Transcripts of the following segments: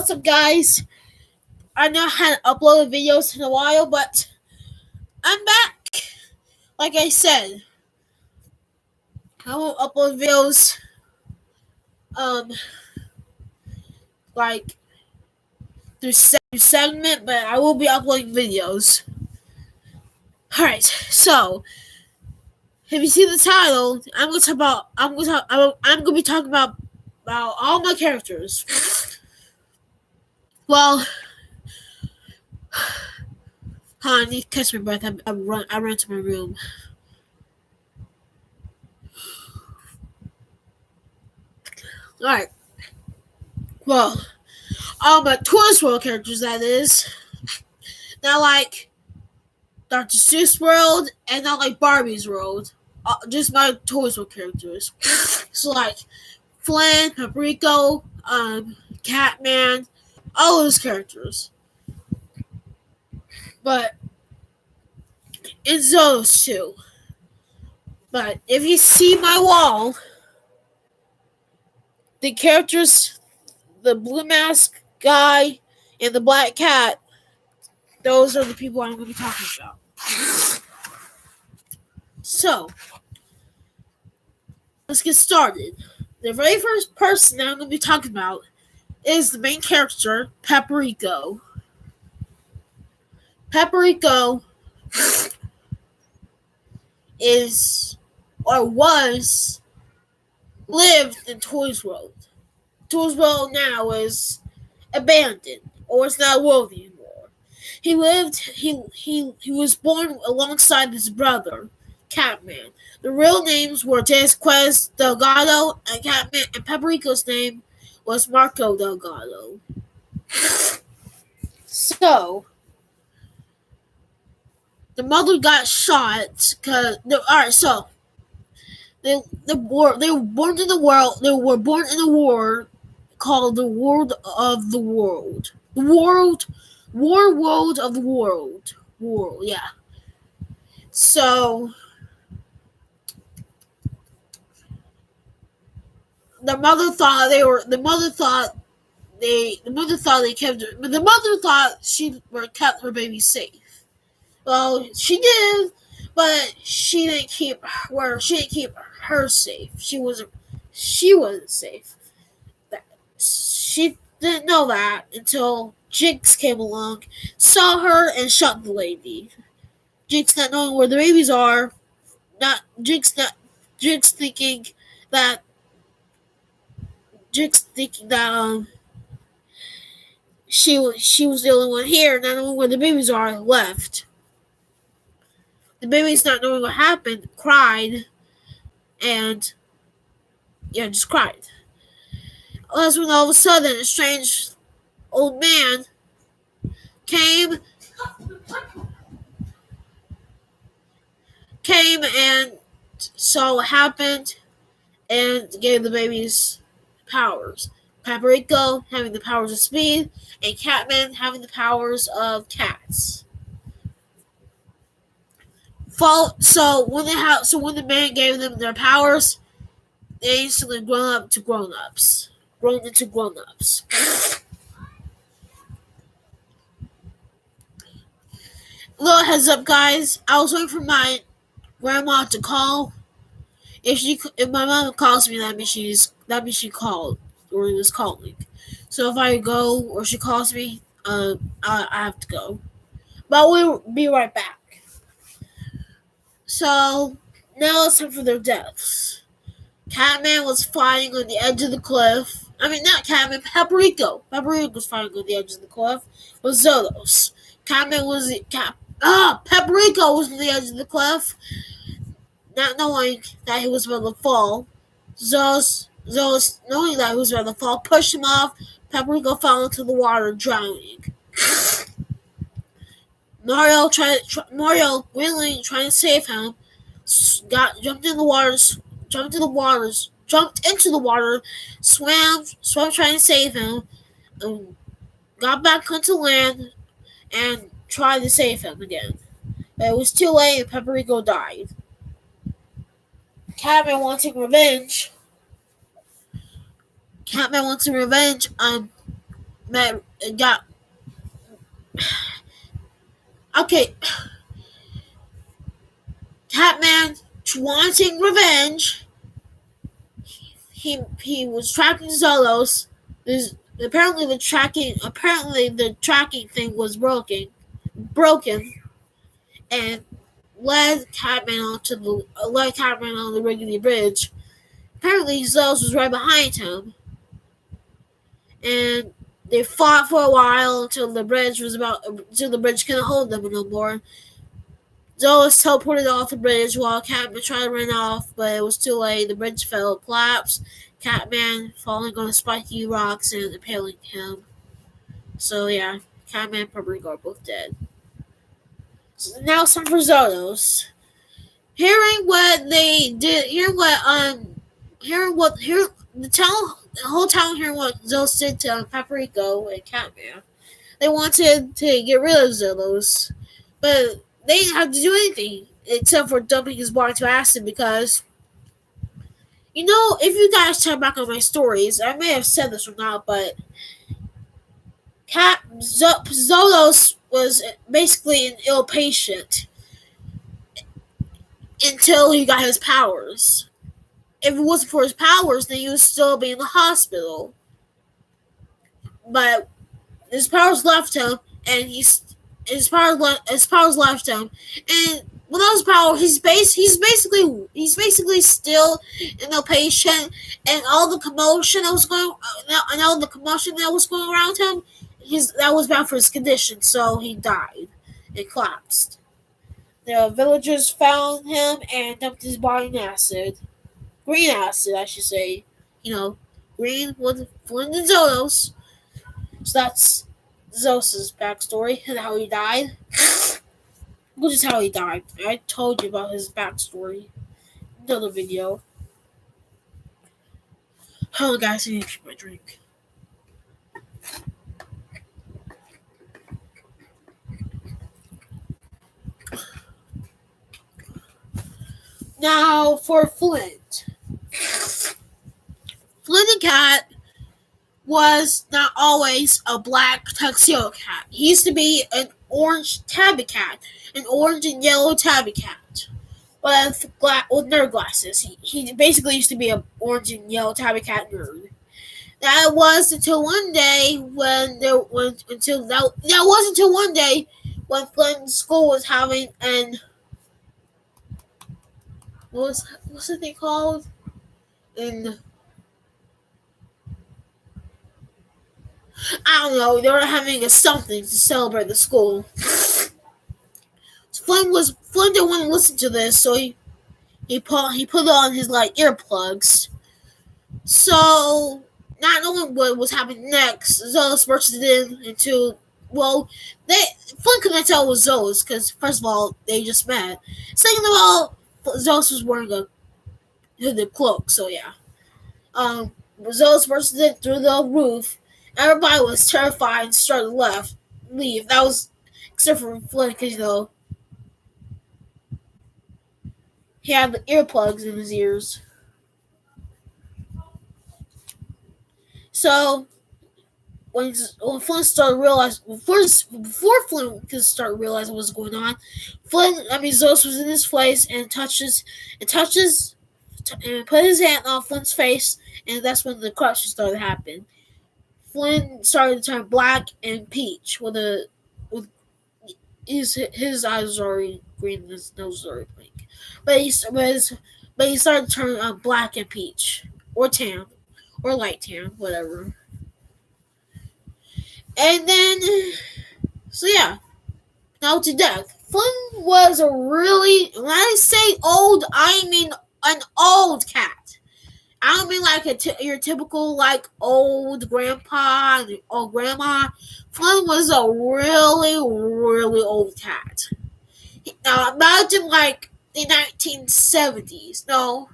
what's up, guys? I know I hadn't uploaded videos in a while, but I'm back. Like I said, I won't upload videos, um, like through segment, but I will be uploading videos. Alright, so if you see the title, I'm gonna be talking about all my characters. Well, I need to catch my breath. I ran to my room. Alright. Well, all my Toys World characters, that is. Not like Dr. Seuss World and not like Barbie's World. Just my Toys World characters. So like Flynn, Paprika, Catman, all those characters. But it's those too. But if you see my wall, the characters, the blue mask guy and the black cat, those are the people I'm going to be talking about. So, let's get started. The very first person that I'm going to be talking about is the main character, Paprika. Paprika is, or was, lived in Toys World. Toys World now is abandoned, or it's not worthy anymore. He was born alongside his brother, Catman. The real names were Jasquez Delgado and Catman, and Paprika's name was Marco Delgado. So, the mother got shot because so they were born in the world. They were born in a war called the World of the World. The World of the World. Yeah. So the mother thought they kept her, but the mother thought she kept her baby safe. Well, she did, but she didn't keep her safe. She wasn't safe. She didn't know that until Jinx came along, saw her, and shot the lady. Jinx not knowing where the babies are, Jinx thinking that she was the only one here, not knowing where the babies are, left. The babies, not knowing what happened, cried, and just cried. That's when all of a sudden a strange old man came and saw what happened and gave the babies powers. Paprika having the powers of speed, and Catman having the powers of cats. So when the man gave them their powers, they instantly grown into grown-ups. Little heads up, guys. I was waiting for my grandma to call. If my mom calls me, that means she called or was calling. So if I go or she calls me, I have to go. But we'll be right back. So now it's time for their deaths. Catman was flying on the edge of the cliff. I mean, not Catman, Paprika. Paprika was flying on the edge of the cliff with Zodos. Paprika was on the edge of the cliff, not knowing that he was about to fall. Zodos, knowing that he was about to fall, pushed him off. Paprika fell into the water, drowning. Mario, really trying to save him, jumped into the water, swam trying to save him, got back onto land, and tried to save him again. But it was too late, and Paprika died. Catman wanting revenge on met got okay. Catman wanting revenge. He was tracking Zolos. Apparently the tracking thing was broken, and led Catman on the rickety bridge. Apparently Zolos was right behind him, and they fought for a while until the bridge couldn't hold them no more. Zolos teleported off the bridge while Catman tried to run off, but it was too late. The bridge collapsed. Catman falling on the spiky rocks and impaling him. So yeah, Catman and Purple are both dead. So now some for Zolos. Hearing what they did, hearing the whole town hearing what Zolos did to Paprika and Catman. They wanted to get rid of Zolos, but they didn't have to do anything except for dumping his body to acid because, if you guys check back on my stories, I may have said this or not, but Zolos was basically an ill patient until he got his powers. If it wasn't for his powers, then he would still be in the hospital. But his powers left him, and his powers left him, and without his power, he's basically still in a patient, and all the commotion that was going around him, that was bad for his condition, so he died and collapsed. The villagers found him and dumped his body in green acid, I should say. Green with Flint and Zolos. So that's Zolos' backstory and how he died. Which is how he died. I told you about his backstory in another video. Hold on, guys, I need to drink my drink. Now for Flint. Flint the cat was not always a black tuxedo cat. He used to be an orange tabby cat, an orange and yellow tabby cat, with nerd glasses. He basically used to be an orange and yellow tabby cat nerd. That was until one day when Flint's school was having what's the thing called? I don't know. They were having something to celebrate the school. Flint didn't want to listen to this, so he put on his earplugs. So not knowing what was happening next, Zolos bursted into Flint couldn't tell it was Zolos because first of all they just met. Second of all, Zolos was wearing a hooded cloak, so yeah. Zolos bursted in through the roof. Everybody was terrified and started to leave. That was except for Flint because he had the earplugs in his ears. So when Flint started realizing before Flint could start realizing what was going on, Zolos was in his place and put his hand on Flint's face, and that's when the corruption started to happen. Flint started to turn black and peach with his eyes was already green and his nose was already pink. But he started to turn black and peach or tan or light tan, whatever. And then, so yeah, now to death. Flint was when I say old, I mean an old cat. I don't mean like your typical old grandpa or grandma. Flint was a really, really old cat. Now imagine the 1970s, no,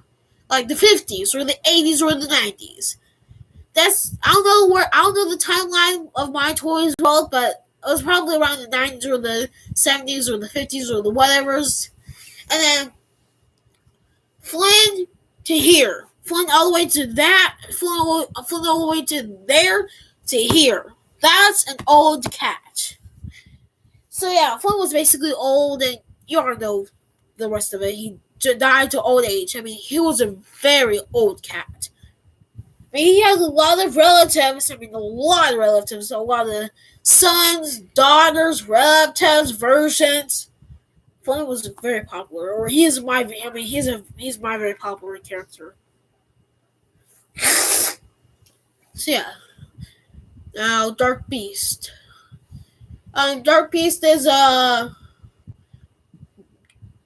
the 50s or the 80s or the 90s. I don't know the timeline of my toys world, but it was probably around the 90s or the 70s or the 50s or the whatevers. And then Flint to all the way to that, Flint all the way to there to here. That's an old cat. So yeah, Flynn was basically old, and you already know the rest of it. He died to old age. I mean, he was a very old cat. I mean, he has a lot of relatives. I mean, a lot of relatives. A lot of sons, daughters, relatives, versions. Flynn was very popular, or he is my. I mean, he's my very popular character. So yeah, now Dark Beast. Dark Beast is a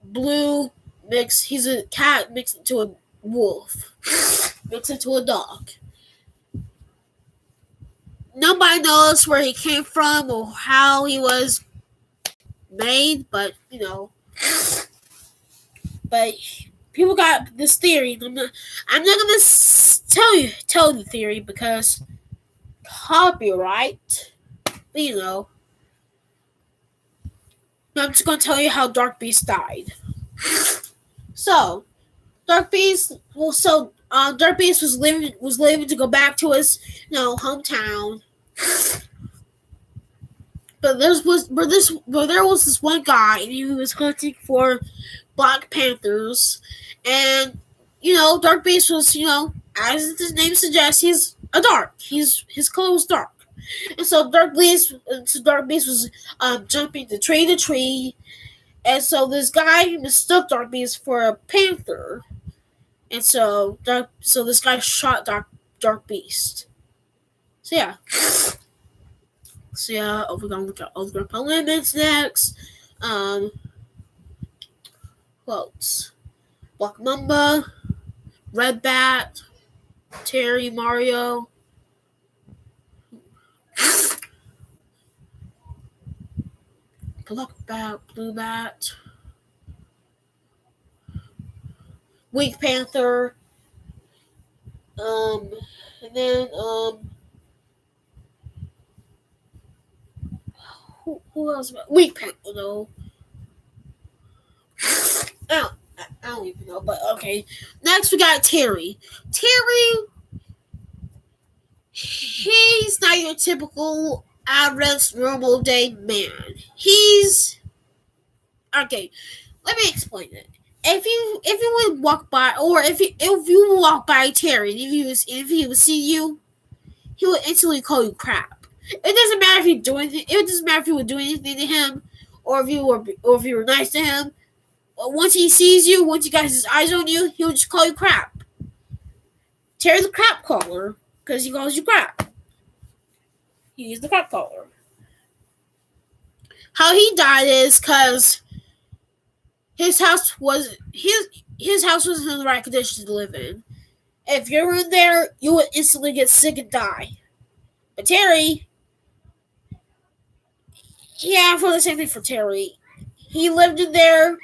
blue mix. He's a cat mixed into a wolf, mixed into a dog. Nobody knows where he came from or how he was made, but but people got this theory. I'm not gonna tell the theory because copyright. But, I'm just gonna tell you how Dark Beast died. So, Dark Beast. Well, Dark Beast was living to go back to his hometown. But there was this one guy, and he was hunting for Black Panthers, and Dark Beast was as his name suggests, he's a dark. His color was dark, and so Dark Beast was jumping to tree, and so this guy mistook Dark Beast for a panther, and so this guy shot Dark Beast. So yeah. We're gonna look at Ultimate Limits next. Quotes: Black Mamba, Red Bat, Terry, Mario. Black Bat, Blue Bat, Weak Panther. And then who else? Weak Panther though. I don't even know, but okay. Next we got Terry. Terry, he's not your typical average normal day man. He's okay. Let me explain it. If you would walk by, or if you walk by Terry, if he would see you, he would instantly call you crap. It doesn't matter if you do anything. It doesn't matter if you would do anything to him, or if you were nice to him. Once he sees you, once he got his eyes on you, he'll just call you crap. Terry's the crap caller because he calls you crap. He's the crap caller. How he died is because his house wasn't in the right condition to live in. If you're in there, you would instantly get sick and die. But Terry, yeah, for the same thing for Terry. He lived in there.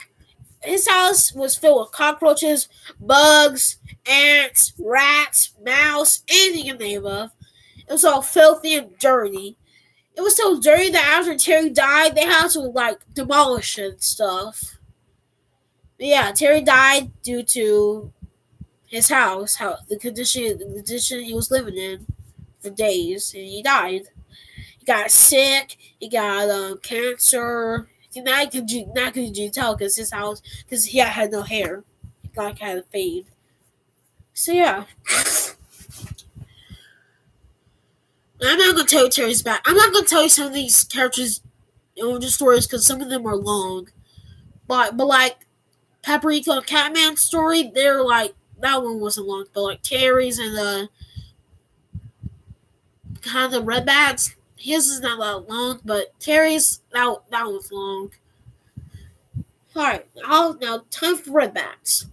His house was filled with cockroaches, bugs, ants, rats, mouse, anything you name of. It was all filthy and dirty. It was so dirty that after Terry died, they had to demolish it and stuff. But yeah, Terry died due to his house, the condition he was living in for days, and he died. He got sick. He got cancer. Not could you tell because he had no hair. He had a fade. So yeah. I'm not gonna tell you Terry's back. I'm not gonna tell you some of these characters' origin stories because some of them are long. But like Paprika and Catman's story, they're that one wasn't long. But Terry's and the kind of the Red Bats, his is not that long. But Terry's that was long. Alright, now time for Red Bats.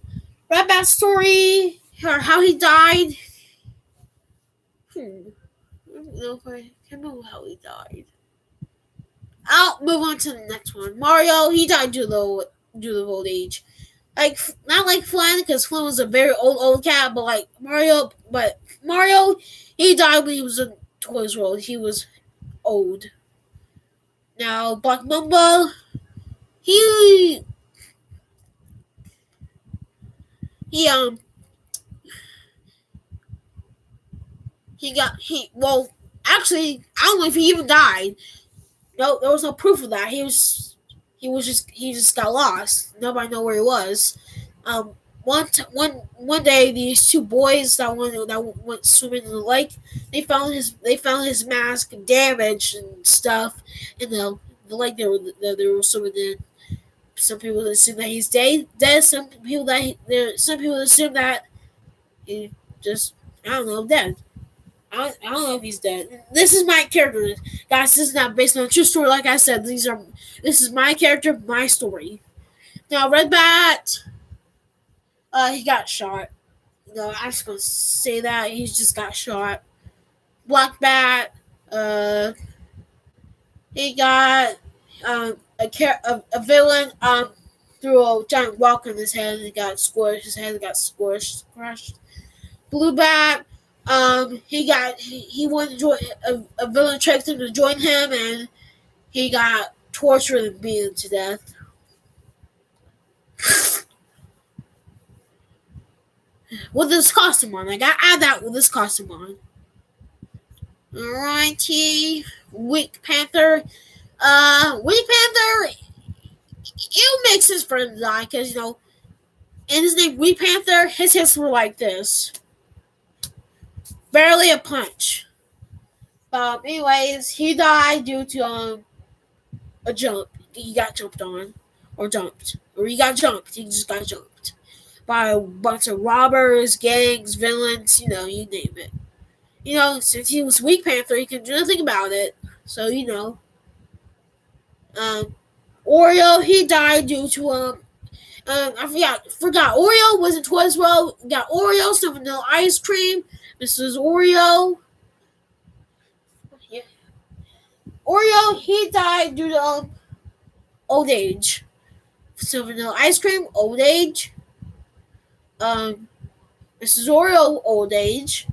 Red Bat's story, or how he died. I don't know if I can know how he died. I'll move on to the next one. Mario, he died due to old age. Not like Flynn, because Flynn was a very old cat, but Mario, he died when he was in Toys World. He was old. Now, Black Mamba, he actually, I don't know if he even died. No, there was no proof of that. He just got lost. Nobody know where he was. Um, one day, these two boys that went swimming in the lake, they found his mask damaged and stuff in the lake they were swimming in. Some people assume that he's dead. Some people assume that he just, I don't know, dead. I don't know if he's dead. This is my character, guys. This is not based on a true story. Like I said, this is my character, my story. Now, Red Bat, he got shot. No, I'm just gonna say that he just got shot. Black Bat, uh, he got a villain threw a giant rock on his head and he got squished. His head got squished, crushed. Blue Bat, he wanted to join a villain tricked him to join him, and he got tortured and beaten to death. With this costume on, I gotta add that with this costume on. Alrighty, Weak Panther. Weak Panther, it makes his friend die because and his name Weak Panther. His hits were like this, barely a punch. Anyways, he died due to a jump. He got jumped on, or jumped, or he got jumped. He just got jumped by a bunch of robbers, gangs, villains. You name it. Since he was Weak Panther, he could do nothing about it. So Oreo, he died due to I forgot. Oreo was in Toy as well. We got Oreo, some vanilla ice cream. This is Oreo. Yeah. Oreo, he died due to old age. Some vanilla ice cream, old age. This is Oreo, old age.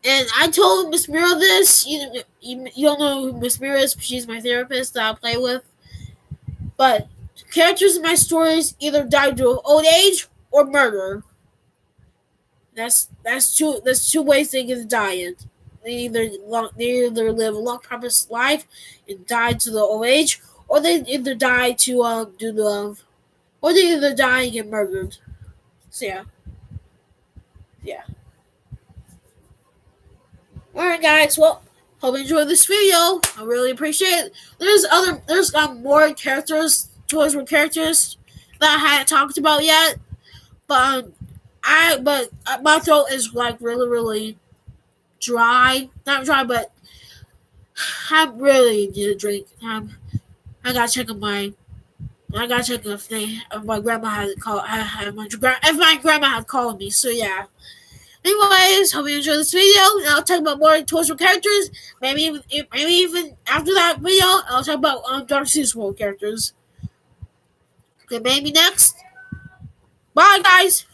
And I told Miss Mira this. You don't know who Miss Mira is. She's my therapist that I play with. But characters in my stories either die due to old age or murder. That's two ways they get to die. They either live a long prosperous life and die to the old age, or they either die to or they either die and get murdered. So yeah. Alright, guys. Well, hope you enjoyed this video. I really appreciate it. There's more characters, toys with characters that I hadn't talked about yet. But my throat is like really, really dry. Not dry, but I really need a drink. I gotta check if my grandma had called. If my grandma had called me. So yeah. Anyways, hope you enjoyed this video. And I'll talk about more Toys for characters. Maybe even after that video, I'll talk about Dark Seas World characters. Okay, maybe next. Bye, guys.